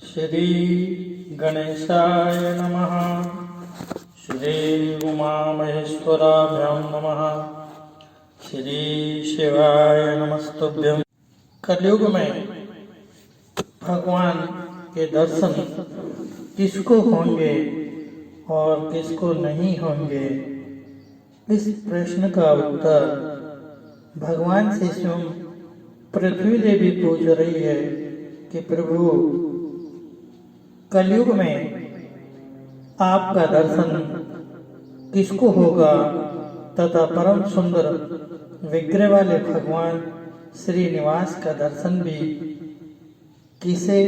श्री गणेशाय नमः। श्री उमामहेश्वराभ्यां नमः। श्री शिवाय नमस्तुभ्यं। कलयुग में भगवान के दर्शन किसको होंगे और किसको नहीं होंगे, इस प्रश्न का उत्तर भगवान से स्वयं पृथ्वी देवी पूछ रही है कि प्रभु, कलयुग में आपका दर्शन किसको होगा तथा परम सुंदर विग्रह वाले भगवान श्रीनिवास का दर्शन भी किसे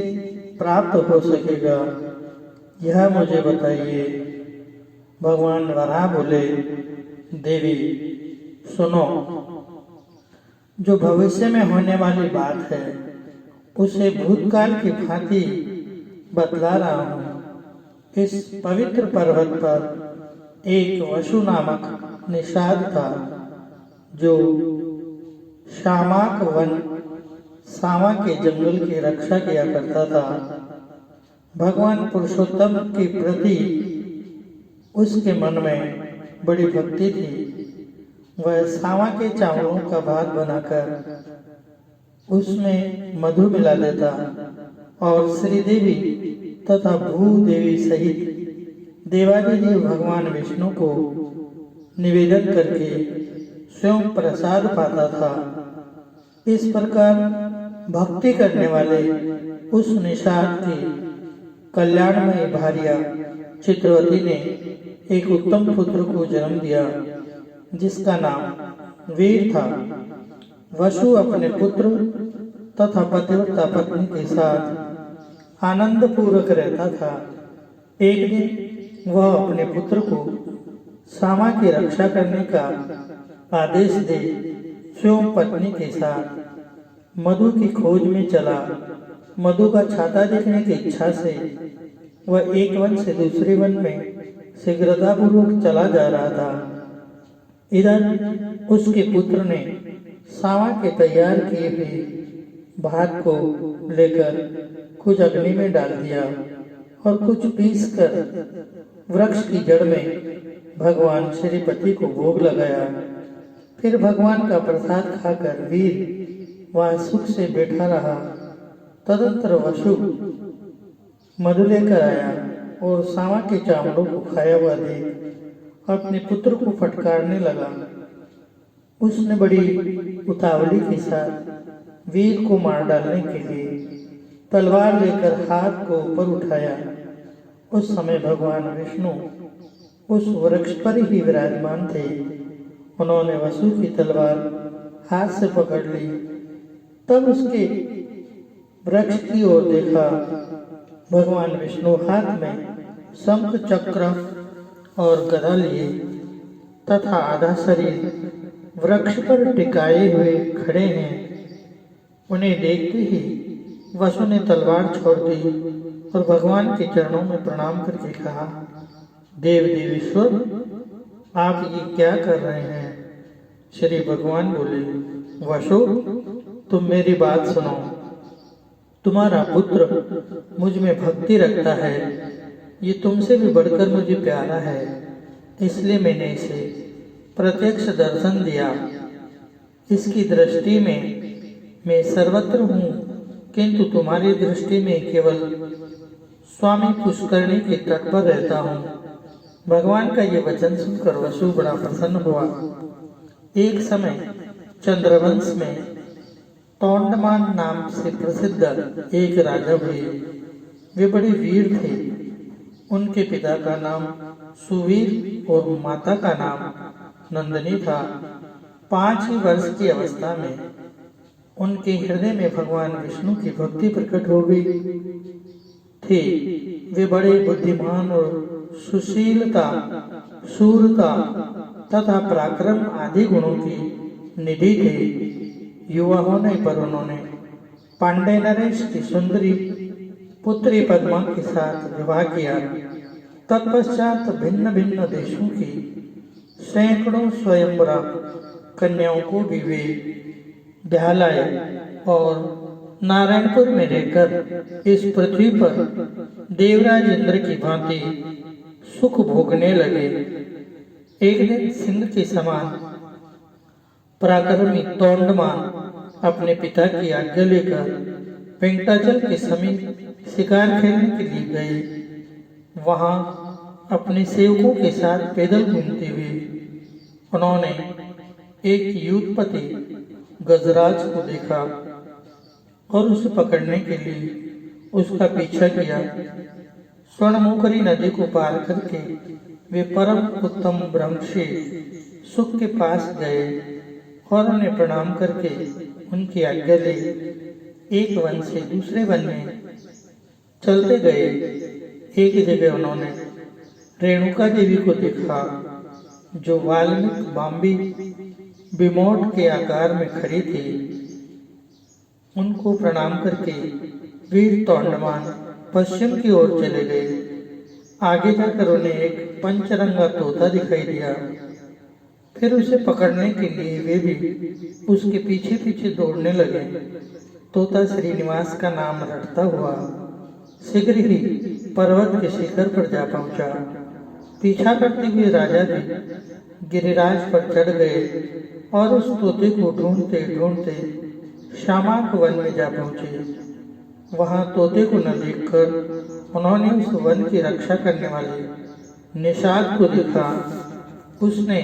प्राप्त हो सकेगा, यह मुझे बताइए। भगवान वराह बोले, देवी सुनो, जो भविष्य में होने वाली बात है उसे भूतकाल की भांति बतला रहा हूँ। इस पवित्र पर्वत पर एक वसु नामक निषाद था, जो शामाक वन सामा के जंगल की रक्षा किया करता था। भगवान पुरुषोत्तम के प्रति उसके मन में बड़ी भक्ति थी। वह सामा के चावलों का भात बनाकर उसमें मधु मिला देता और श्रीदेवी तथा भूदेवी सहित देवादिदेव भगवान विष्णु को निवेदन करके स्वयं प्रसाद पाता था। इस प्रकार भक्ति करने वाले उस निषाद की कल्याणमयी भार्या चित्रवती ने एक उत्तम पुत्र को जन्म दिया, जिसका नाम वीर था। वसु अपने पुत्र तथा पतिव्रता पत्नी के साथ आनंद पूर्वक रहता था। एक दिन वह अपने पुत्र को सामा की रक्षा करने का आदेश दे स्वयं पत्नी के साथ मधु की खोज में चला। मधु का छाता देखने की इच्छा से वह एक वन से दूसरे वन में शीघ्रतापूर्वक चला जा रहा था। इधर उसके पुत्र ने सामा के तैयार किए हुए भात को लेकर कुछ अग्नि में डाल दिया और कुछ पीस कर वृक्ष की जड़ में भगवान श्रीपति को भोग लगाया। फिर भगवान का प्रसाद खाकर वीर वहां सुख से बैठा रहा। तदंतर वसु मधु लेकर आया और सामा के चावलों को खाया हुआ देख अपने पुत्र को फटकारने लगा। उसने बड़ी उतावली के साथ वीर को मार डालने के लिए तलवार लेकर हाथ को ऊपर उठाया। उस समय भगवान विष्णु उस वृक्ष पर ही विराजमान थे। उन्होंने वसु की तलवार हाथ से पकड़ ली। तब उसके वृक्ष की ओर देखा। भगवान विष्णु हाथ में शंख चक्र और गदा लिए तथा आधा शरीर वृक्ष पर टिकाए हुए खड़े हैं। उन्हें देखते ही वसु ने तलवार छोड़ दी और भगवान के चरणों में प्रणाम करके कहा, देव देवेश्वर, आप ये क्या कर रहे हैं? श्री भगवान बोले, वसु, तुम मेरी बात सुनो। तुम्हारा पुत्र मुझ में भक्ति रखता है। ये तुमसे भी बढ़कर मुझे प्यारा है, इसलिए मैंने इसे प्रत्यक्ष दर्शन दिया। इसकी दृष्टि में मैं सर्वत्र हूँ, किंतु तुम्हारी दृष्टि में केवल स्वामी पुष्करणी के तट पर रहता हूँ। भगवान का ये वचन सुनकर वसु बड़ा प्रसन्न हुआ। एक समय चंद्रवंश में तोंडमान नाम से प्रसिद्ध एक राजा हुए। वे बड़े वीर थे। उनके पिता का नाम सुवीर और माता का नाम नंदिनी था। 5 ही वर्ष की अवस्था में उनके हृदय में भगवान विष्णु की भक्ति प्रकट हो गई थी। वे बड़े बुद्धिमान और सुशीलता, शूरता तथा पराक्रम आदि गुणों की निधि थे। युवा होने पर उन्होंने पांडे नरेश की सुंदरी पुत्री पद्मा के साथ विवाह किया। तत्पश्चात भिन्न भिन्न देशों की सैकड़ों स्वयंवरा कन्याओं को भी वे ब्याह लाए और नारायणपुर में रहकर इस पृथ्वी पर देवराज इंद्र की भांति सुख भोगने लगे। एक दिन सिंह के समान पराक्रमी तोंडमान अपने पिता की आज्ञा लेकर वेंकटाचल के समीप शिकार खेलने के लिए गए। वहां अपने सेवकों के साथ पैदल घूमते हुए उन्होंने एक युद्धपति गजराज को देखा और उसे पकड़ने के लिए उसका पीछा किया। स्वर्णमुखरी नदी को पार करके वे परम उत्तम ब्रह्मशी सुख के पास गए और उन्हें प्रणाम करके उनकी आज्ञा ले एक वन से दूसरे वन में चलते गए। एक जगह उन्होंने रेणुका देवी को देखा जो वाल्मीकि बाम्बी बिमोट के आकार में खड़ी थी। उनको प्रणाम करके वीर तोंडमान पश्चिम की ओर चले गए। आगे जाकर उन्हें एक पंचरंगा तोता दिखाई दिया। फिर उसे पकड़ने के लिए वे भी उसके पीछे पीछे दौड़ने लगे। तोता श्रीनिवास का नाम रटता हुआ शीघ्र ही पर्वत के शिखर पर जा पहुंचा। पीछा करते हुए राजा भी गिरिराज पर चढ़ गए और उस तोते को ढूंढते ढूंढते शामाक वन में जा पहुंचे। वहां तोते को न देखकर उन्होंने उस वन की रक्षा करने वाले निषाद को देखा। उसने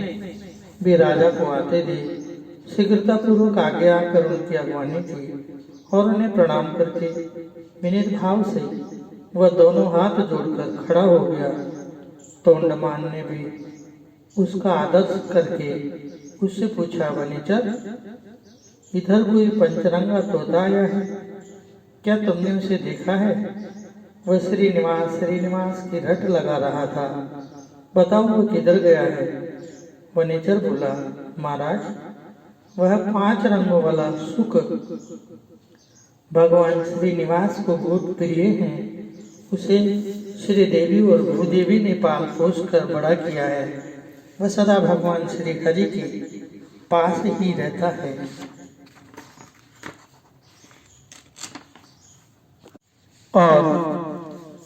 भी राजा को आते देख शीघ्रतापूर्वक आगे आकर उनकी अगवानी की और उन्हें प्रणाम करके विनीत भाव से वह दोनों हाथ जोड़कर खड़ा हो गया। तोंडमान ने भी उसका आदर करके उससे पूछा, वनीचर, इधर कोई पंचरंगा तोता आया है, क्या तुमने उसे देखा है? वह श्रीनिवास की रट लगा रहा था, बताओ वो किधर गया है? वनीचर बोला, महाराज, वह 5 रंगों वाला सुख भगवान श्रीनिवास को बहुत प्रिय है। उसे श्रीदेवी और भूदेवी ने पाल पोस कर बड़ा किया है। वह सदा भगवान श्री हरि के पास ही रहता है। और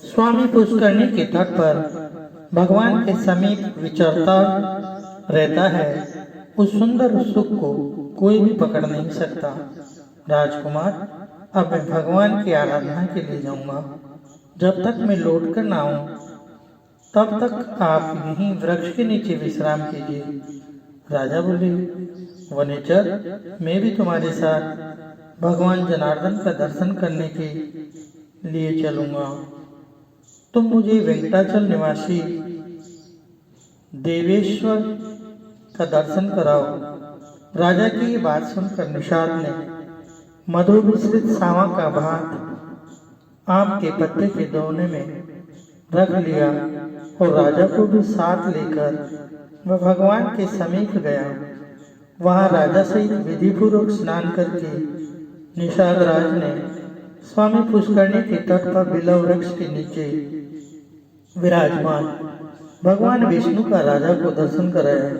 स्वामी पुष्करणी के तट पर भगवान के समीप विचरता रहता है। उस सुंदर सुख को कोई भी पकड़ नहीं सकता। राजकुमार, अब मैं भगवान की आराधना के लिए जाऊंगा। जब तक मैं लौट कर ना आऊं तब तक आप यहीं वृक्ष के नीचे विश्राम कीजिए। राजा बोले, वनेचर, मैं भी तुम्हारे साथ भगवान जनार्दन का दर्शन करने के लिए चलूंगा। तुम मुझे वेंकटाचल निवासी देवेश्वर का दर्शन कराओ। राजा की ये बात सुनकर निषाद ने मधु मिश्रित सावा का भात आम के पत्ते के दोने में रख लिया और राजा को भी साथ लेकर वह भगवान के समीप गया। वहां राजा सहित विधि पूर्वक स्नान करके निषाद राज ने स्वामी पुष्करणी के तट पर बिलव वृक्ष के नीचे विराजमान भगवान विष्णु का राजा को दर्शन कराया।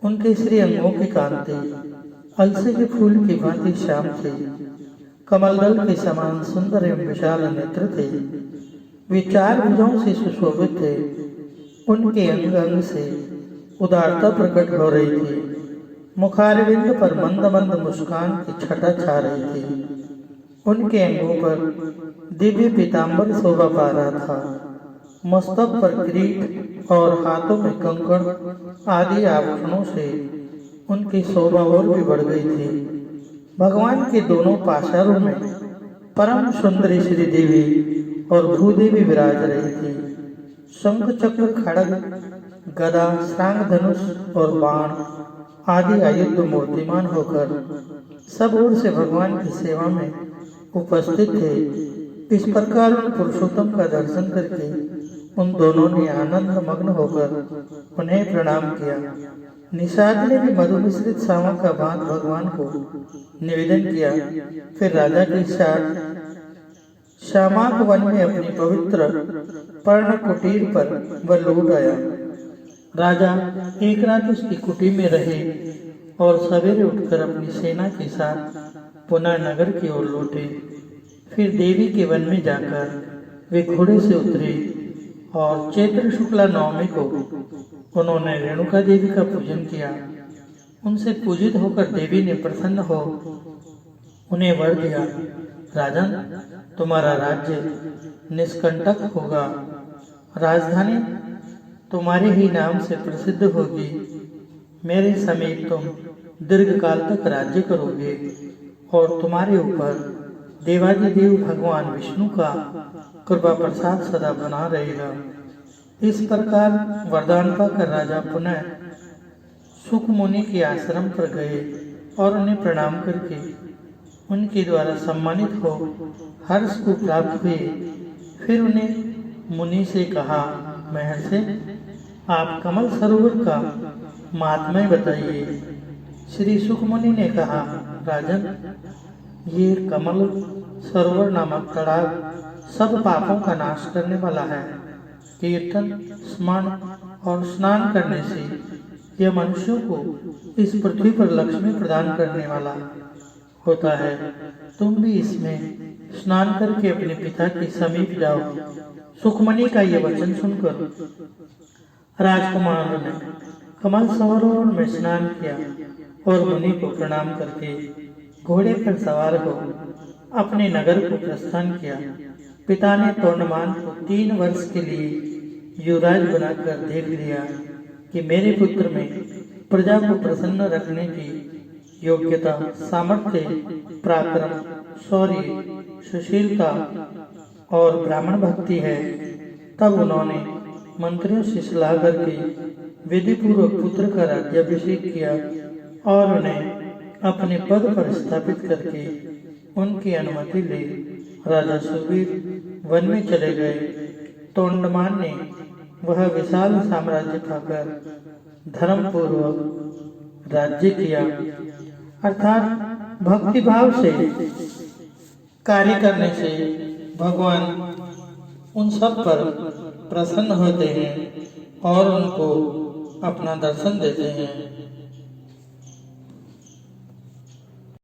उनके श्री अंगों की कांति अलसे के फूल की भांति श्याम थे। कमलदल के समान सुंदर एवं विशाल नेत्र थे। वे 4 भुजों से सुशोभित थे। उनके अंग अंग से उदारता प्रकट हो रही थी। मुखारविंद पर मंद मंद मुस्कान की छटा छा रही थी। उनके अंगों पर दिव्य पीतांबर शोभा पा रहा था। मस्तक पर किरीट और हाथों में कंकड़ आदि आभूषणों से उनकी शोभा और भी बढ़ गई थी। भगवान के दोनों पाशारों में परम सुंदरी श्री देवी और भूदेवी विराज रही थी। शंख चक्र खड़ग गदा श्रांग धनुष और बाण आदि आयुध मूर्तिमान होकर सब ओर से भगवान की सेवा में उपस्थित थे। इस प्रकार उन पुरुषोत्तम का दर्शन करके उन दोनों ने आनंद मग्न होकर उन्हें प्रणाम किया। निषाद ने भी मधु मिश्रित सावा का भात भगवान को निवेदन किया। फिर राजा के साथ श्यामाक वन में अपनी पवित्र पर्ण कुटीर पर वह लौट आया। राजा एक रात उसकी कुटी में रहे और सवेरे उठकर अपनी सेना के साथ पुनः नगर की ओर लौटे। फिर देवी के वन में जाकर वे घोड़े से उतरे और चैत्र शुक्ला नवमी को उन्होंने रेणुका देवी का पूजन किया। उनसे पूजित होकर देवी ने प्रसन्न हो उन्हें वर दिया, राजन, तुम्हारा राज्य निष्कंटक होगा, राजधानी तुम्हारे ही नाम से प्रसिद्ध होगी। मेरे समीप तुम दीर्घकाल तक राज्य करोगे और तुम्हारे ऊपर देवादिदेव भगवान विष्णु का कृपा प्रसाद सदा बना रहेगा। इस प्रकार वरदान पाकर राजा पुनः सुख मुनि के आश्रम पर गए और उन्हें प्रणाम करके उनके द्वारा सम्मानित हो हर्ष को प्राप्त हुए। फिर उन्हें मुनि से कहा, महर्षि, आप कमल सरोवर का महात्म्य बताइए। श्री सुखमुनि ने कहा, राजन, ये कमल सरोवर नामक तालाब सब पापों का नाश करने वाला है। कीर्तन, स्मरण और स्नान करने से यह मनुष्यों को इस पृथ्वी पर लक्ष्मी प्रदान करने वाला होता है। तुम भी इसमें स्नान करके अपने पिता के समीप जाओ। सुखमणि का यह वचन सुनकर राजकुमार ने कमल सरोवर में स्नान किया और मुनि को प्रणाम करके घोड़े पर सवार हो अपने नगर को प्रस्थान किया। पिता ने तोंडमान को 3 वर्ष के लिए युवराज बनाकर देख लिया कि मेरे पुत्र में प्रजा को प्रसन्न रखने की योग्यता, सामर्थ्य, पराक्रम, शौर्य, सुशीलता और ब्राह्मण भक्ति है। तब उन्होंने मंत्रियों से सलाह करके विधि पूर्वक पुत्र का राज्याभिषेक किया और उन्हें अपने पद पर स्थापित करके उनकी अनुमति ले राजा सुग्रीव वन में चले गए। तोंडमान ने वह विशाल साम्राज्य पाकर धर्म पूर्वक राज्य किया, अर्थात भक्ति भाव से कार्य करने से भगवान उन सब पर प्रसन्न होते हैं और उनको अपना दर्शन देते हैं।